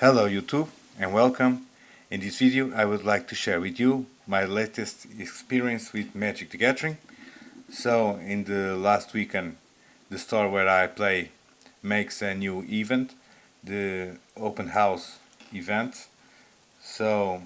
Hello YouTube and welcome. In this video I would like to share with you my latest experience with Magic the Gathering. So in the last weekend the store where I play makes a new event, the open house event. So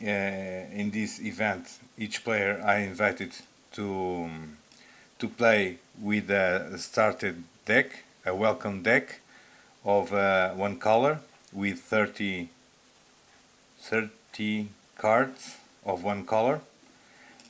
in this event each player I invited to play with a started deck, a welcome deck of one color with 30 cards of one color.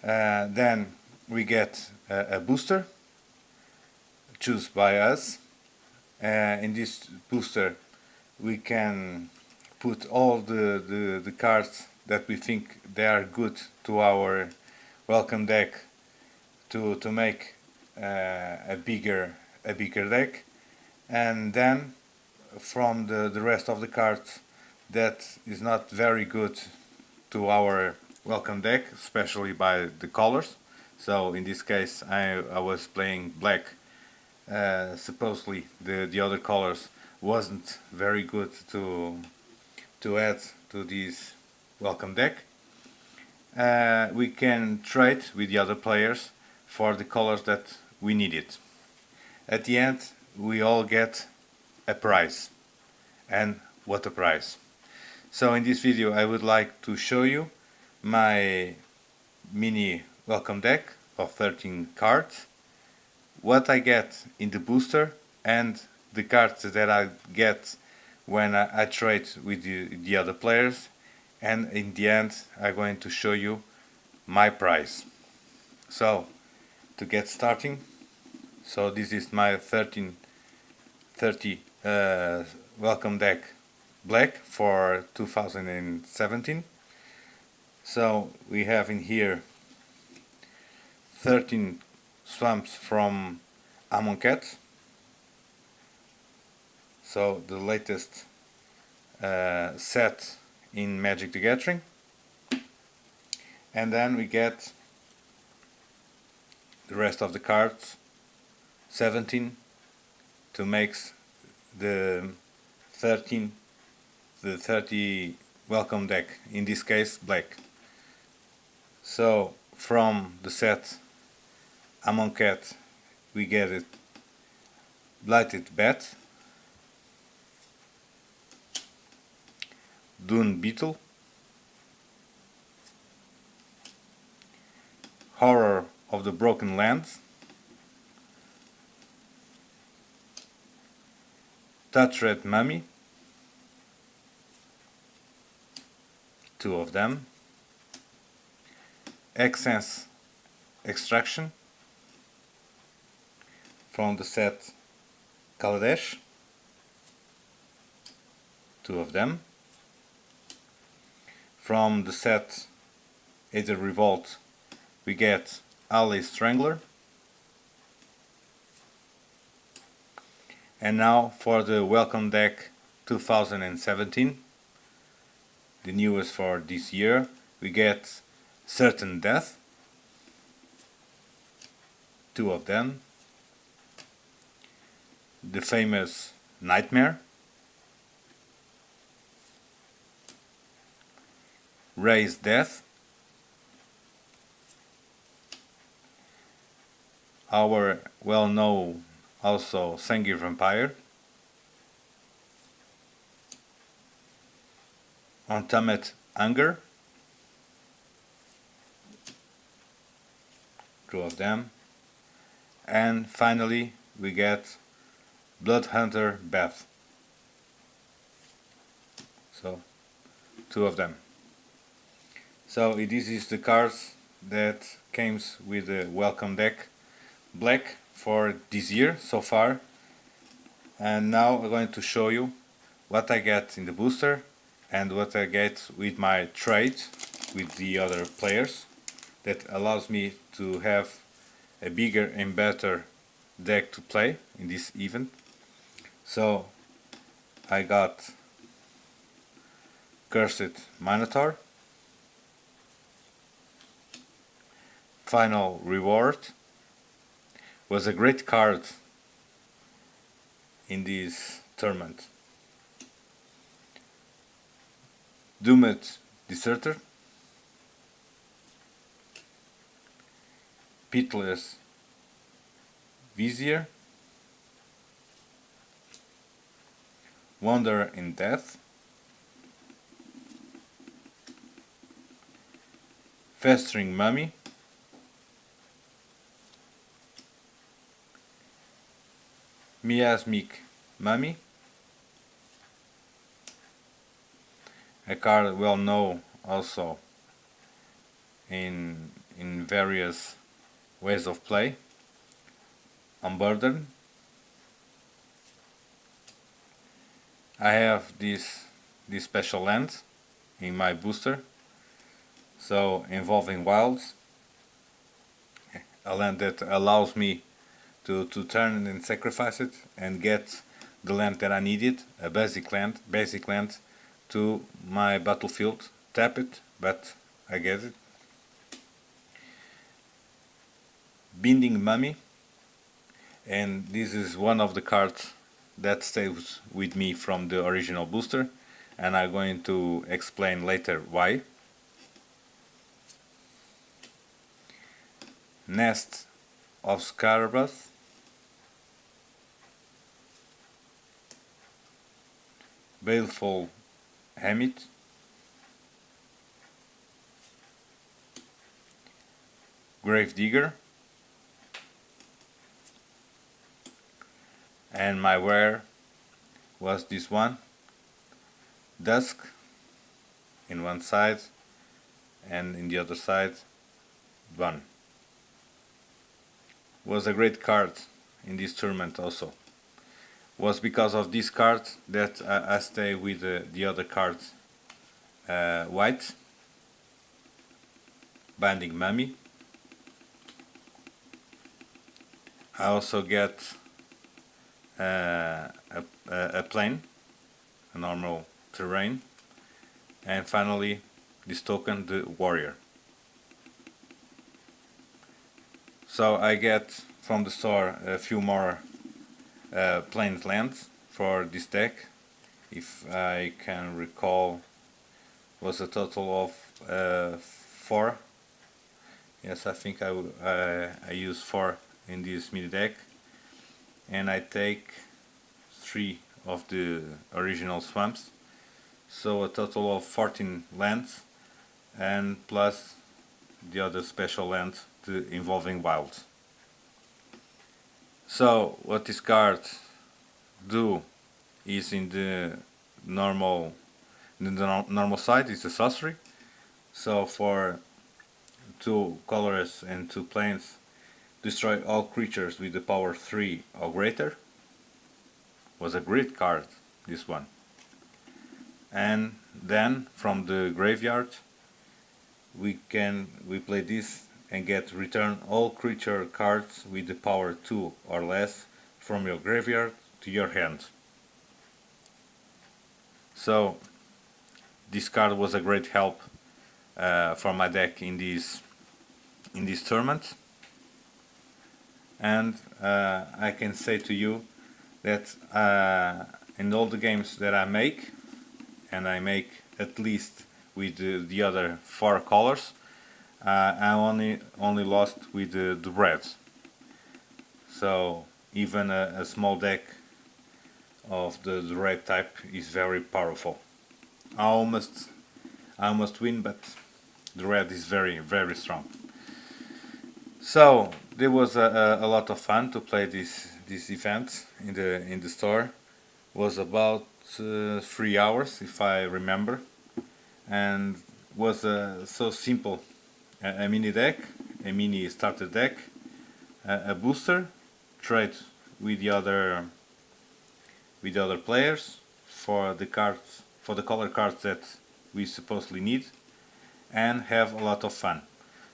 Then we get a booster choose by us. In this booster we can put all the cards that we think they are good to our welcome deck to make a bigger deck, and then from the rest of the cards that is not very good to our welcome deck, especially by the colors. So in this case I was playing black. Supposedly the other colors wasn't very good to add to this welcome deck. We can trade with the other players for the colors that we needed. At the end we all get a prize, and what a prize. So in this video I would like to show you my mini welcome deck of 13 cards, what I get in the booster and the cards that I get when I trade with the other players, and in the end I'm going to show you my prize. So to get starting, so this is my 30 welcome deck black for 2017. So we have in here 13 swamps from Amonkhet, so the latest set in Magic the Gathering. And then we get the rest of the cards, 17, to make the 30 welcome deck, in this case black. So from the set Amonkhet we get it Blighted Bat, Dune Beetle, Horror of the Broken Lands, Touch Red Mummy, two of them, Excess Extraction from the set Kaladesh, two of them, from the set Aether Revolt we get Alley Strangler. And now for the welcome deck 2017, the newest for this year, we get Certain Death, two of them, the famous Nightmare, Raise Death, our well-known also Sengir Vampire, Untamed Anger, two of them, and finally we get Bloodhunter Bath, so two of them. So this is the cards that comes with the welcome deck black for this year so far. And now I'm going to show you what I get in the booster and what I get with my trade with the other players, that allows me to have a bigger and better deck to play in this event. So I got Cursed Minotaur, Final Reward, was a great card in this tournament. Doomed Deserter, Pitiless Vizier, Wonder in Death, Festering Mummy, Miasmic Mummy, a card well known also in various ways of play, Unburdened. I have this special land in my booster, so involving wilds, a land that allows me to turn and sacrifice it and get the land that I needed, a basic land to my battlefield, tap it, but I get it. Binding Mummy, and this is one of the cards that stays with me from the original booster, and I'm going to explain later why. Nest of Scarabus, Baleful Hamid, Gravedigger, and my rare was this one, Dusk, in one side, and in the other side, one. Was a great card in this tournament also. Was because of this card that I stay with the other cards, white, Binding Mummy. I also get a plane, a normal terrain, and finally this token, the Warrior. So I get from the store a few more plains lands for this deck. If I can recall, was a total of 4. Yes, I think I use 4 in this mini deck, and I take 3 of the original swamps, so a total of 14 lands, and plus the other special land, the involving wilds. So what this card do is in the normal side is a sorcery. So for 2 colors and 2 planes, destroy all creatures with the power 3 or greater. Was a great card, this one. And then from the graveyard we play this and get return all creature cards with the power 2 or less from your graveyard to your hand. So this card was a great help for my deck in this tournament, and I can say to you that in all the games that I make, and I make at least with the other 4 colors, I only lost with the red. So even a small deck of the red type is very powerful. I almost win, but the red is very strong. So there was a lot of fun to play this event in the store. Was about 3 hours if I remember, and was so simple. A mini deck, a mini starter deck, a booster, trade with the other players for the cards, for the color cards that we supposedly need, and have a lot of fun.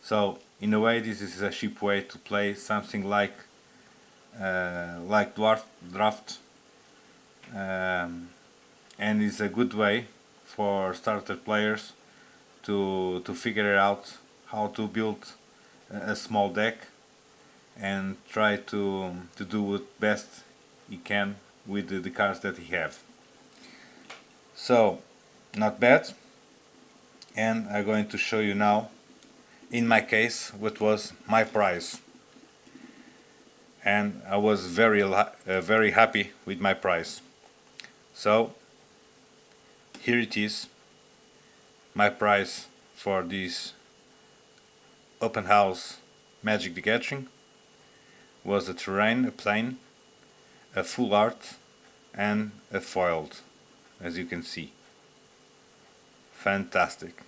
So in a way, this is a cheap way to play something like Dwarf Draft, and is a good way for starter players to figure out how to build a small deck and try to do what best he can with the cards that he have. So not bad. and I'm going to show you now, in my case, what was my price. And I was very happy with my price. So here it is, my price for this open house Magic the Gathering was a terrain, a plane, a full art and a foiled, as you can see. Fantastic.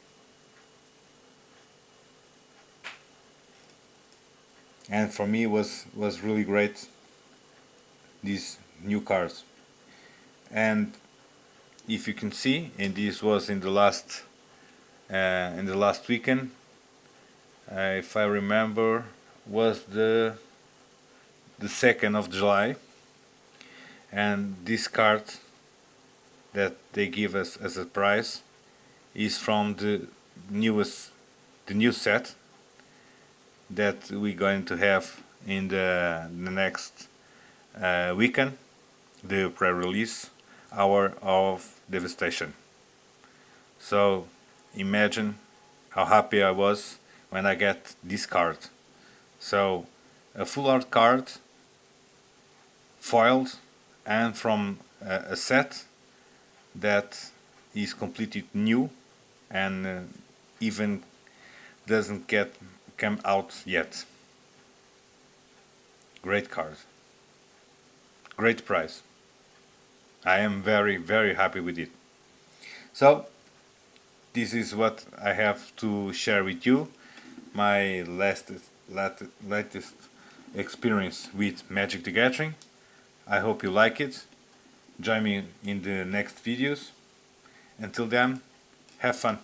And for me was really great, these new cards. And if you can see, and this was in the last weekend, if I remember, was the 2nd of July, and this card that they give us as a prize is from the new set that we're going to have in the next weekend, the pre-release hour of Devastation. So imagine how happy I was when I get this card. So a full art card, foiled, and from a set that is completely new and even doesn't come out yet. Great card, great price. I am very happy with it. So this is what I have to share with you, my latest experience with Magic the Gathering. I hope you like it. Join me in the next videos. Until then, have fun.